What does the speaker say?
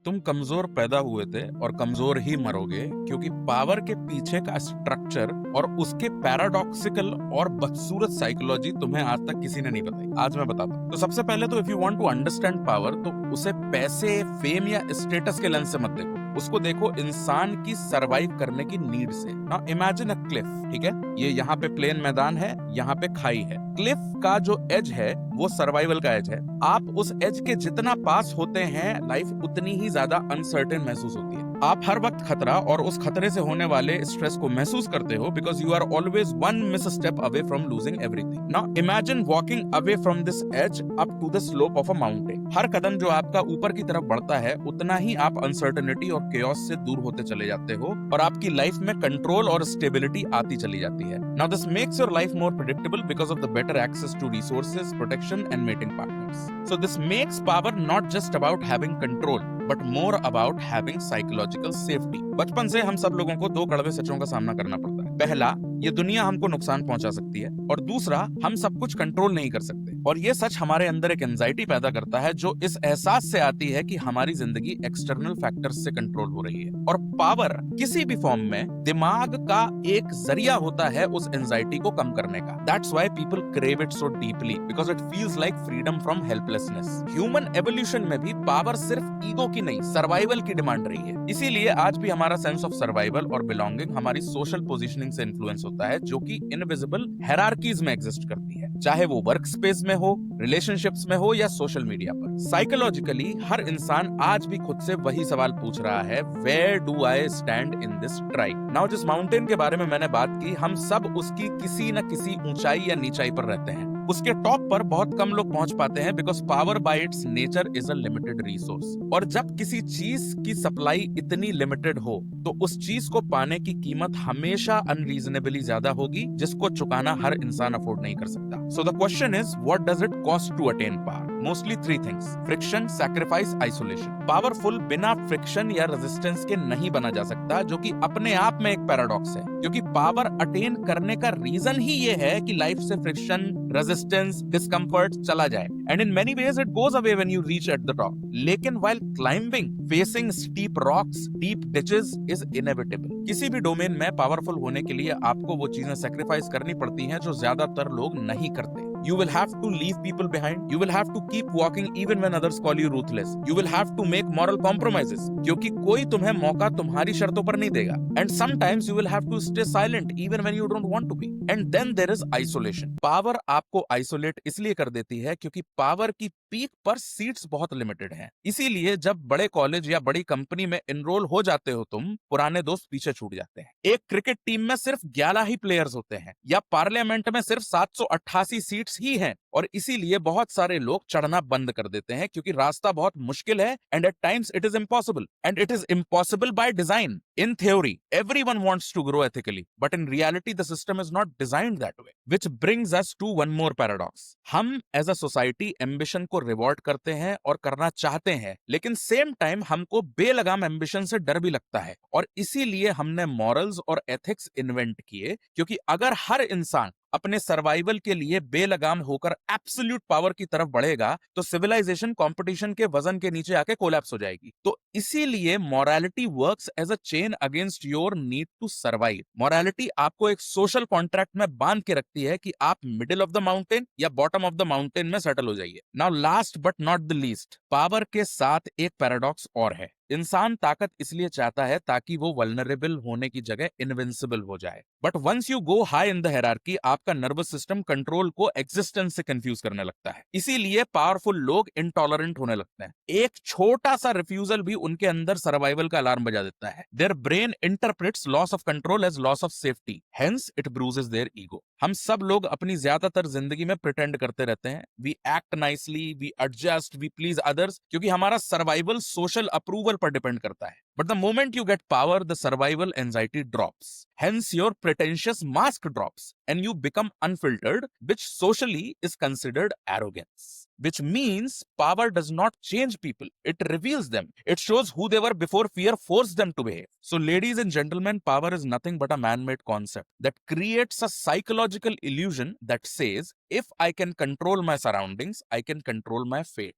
तुम कमजोर पैदा हुए थे और कमजोर ही मरोगे, क्योंकि पावर के पीछे का स्ट्रक्चर और उसके पैराडॉक्सिकल और बदसूरत साइकोलॉजी तुम्हें आज तक किसी ने नहीं बताई। आज मैं बताता हूँ। तो सबसे पहले तो if you want to understand power, तो उसे पैसे, फेम या स्टेटस के लेंस से मत देखो। उसको देखो इंसान की सरवाइव करने की नीड से। नाउ इमेजिन अ क्लिफ, ठीक है? ये यहाँ पे प्लेन मैदान है, यहाँ पे खाई है। क्लिफ का जो एज है वो सर्वाइवल का एज है। आप उस एज के जितना पास होते हैं, लाइफ उतनी ही ज्यादा अनसर्टेन महसूस होती है। आप हर वक्त खतरा और उस खतरे से होने वाले स्ट्रेस को महसूस करते हो, because you are always one miss step away from losing everything. Now imagine walking away from this edge up to the slope of a mountain. हर कदम जो आपका ऊपर की तरफ बढ़ता है, उतना ही आप अनसर्टेनिटी और केओस से दूर होते चले जाते हो और आपकी लाइफ में कंट्रोल और स्टेबिलिटी आती चली जाती है। Now this makes your life more predictable because of the better access to resources, protection and mating partners. So this makes power not just about having control, but more about having psychological safety. बचपन से हम सब लोगों को दो कड़वे सचों का सामना करना पड़ता है। पहला, ये दुनिया हमको नुकसान पहुंचा सकती है, और दूसरा, हम सब कुछ कंट्रोल नहीं कर सकते। और ये सच हमारे अंदर एक एंजाइटी पैदा करता है, जो इस एहसास से आती है कि हमारी जिंदगी एक्सटर्नल फैक्टर्स से कंट्रोल हो रही है। और पावर किसी भी फॉर्म में दिमाग का एक जरिया होता है उस एंजाइटी को कम करने का। That's why people crave it so deeply, because it feels like freedom from helplessness. Human evolution में भी पावर सिर्फ ईगो की नहीं, सर्वाइवल की डिमांड रही है। इसीलिए आज भी हमारा सेंस ऑफ सर्वाइवल और बिलोंगिंग हमारी सोशल पोजीशनिंग से इन्फ्लुएंस होता है, जो कि इनविजिबल हायरार्कीज में एग्जिस्ट करती है, चाहे वो वर्क स्पेस में हो, रिलेशनशिप्स में हो या सोशल मीडिया पर। साइकोलॉजिकली हर इंसान आज भी खुद से वही सवाल पूछ रहा है, where do I stand in this tribe? Now जिस माउंटेन के बारे में मैंने बात की, हम सब उसकी किसी न किसी ऊंचाई या नीचाई पर रहते हैं। उसके टॉप पर बहुत कम लोग पहुंच पाते हैं, because power bye it's nature is a limited resource. और जब किसी चीज की सप्लाई इतनी लिमिटेड हो, तो उस चीज को पाने की कीमत हमेशा अनरीजनेबली ज्यादा होगी, जिसको चुकाना हर इंसान अफोर्ड नहीं कर सकता। So the question is, what does it cost to attain power? Mostly three things: friction, sacrifice, isolation. Powerful बिना फ्रिक्शन या रेजिस्टेंस के नहीं बना जा सकता, जो कि अपने आप में एक पैराडॉक्स है, क्योंकि पावर अटेन करने का रीजन ही ये है कि लाइफ से फ्रिक्शन, रेजिस्टेंस, डिस्कंफर्ट चला जाए। And in many ways it goes away when you reach at the top. लेकिन while climbing, facing steep rocks, deep ditches is inevitable. किसी भी डोमेन में पावरफुल होने के लिए आपको वो चीजें सैक्रिफाइस करनी पड़ती हैं जो ज्यादातर लोग नहीं करते। You will have to leave people behind. You will have to keep walking even when others call you ruthless. You will have to make moral compromises, क्योंकि कोई तुम्हें मौका तुम्हारी शर्तों पर नहीं देगा. And sometimes you will have to stay silent even when you don't want to be. And then there is isolation. Power आपको isolate इसलिए कर देती है क्योंकि पावर की पीक पर सीट्स बहुत लिमिटेड हैं। इसीलिए जब बड़े कॉलेज या बड़ी कंपनी में एनरोल हो जाते हो तुम, पुराने दोस्त पीछे छूट जाते हैं। एक क्रिकेट टीम में सिर्फ 11 ही प्लेयर्स होते हैं, या पार्लियामेंट में सिर्फ 788 सीट्स ही हैं, और इसीलिए बहुत सारे लोग चढ़ना बंद कर देते हैं, क्योंकि रास्ता बहुत मुश्किल है, and at times it is impossible, and it is impossible by design. In theory, everyone wants to grow ethically, but in reality, the system is not designed that way. Which brings us to one more paradox. हम as a society ambition को reward करते हैं और करना चाहते हैं, लेकिन same time हमको बेलगाम एम्बिशन से डर भी लगता है, और इसीलिए हमने मॉरल्स और एथिक्स इन्वेंट किए, क्योंकि अगर हर इंसान अपने सर्वाइवल के लिए बेलगाम होकर एब्सोल्यूट पावर की तरफ बढ़ेगा, तो सिविलाइजेशन कंपटीशन के वजन के नीचे आके कोलैप्स हो जाएगी। तो इसीलिए morality works as a chain against your need to survive. Morality आपको एक सोशल कॉन्ट्रैक्ट में बांध के रखती है कि आप मिडिल ऑफ द माउंटेन या बॉटम ऑफ द माउंटेन में सेटल हो जाइए। Now last but not the least, power के साथ एक पैराडॉक्स और है। इंसान ताकत इसलिए चाहता है ताकि वो वल्नरेबल होने की जगह इनविंसिबल हो जाए। But once you go high in the hierarchy, आपका नर्वस सिस्टम कंट्रोल को एग्जिस्टेंस से कंफ्यूज करने लगता है। इसीलिए पावरफुल लोग इंटॉलरेंट होने लगते हैं। एक छोटा सा रिफ्यूजल भी उनके अंदर सर्वाइवल का अलार्म बजा देता है। Their brain interprets loss of control as loss of safety, hence it bruises their ego. हम सब लोग अपनी ज्यादातर जिंदगी में प्रिटेंड करते रहते हैं। We act nicely, we adjust, we please others, क्योंकि हमारा सर्वाइवल सोशल अप्रूवल पर डिपेंड करता है। But the moment you get power, the survival anxiety drops. Hence, your pretentious mask drops and you become unfiltered, which socially is considered arrogance. Which means power does not change people, it reveals them. It shows who they were before fear forced them to behave. So, ladies and gentlemen, power is nothing but a man-made concept that creates a psychological illusion that says, if I can control my surroundings, I can control my fate.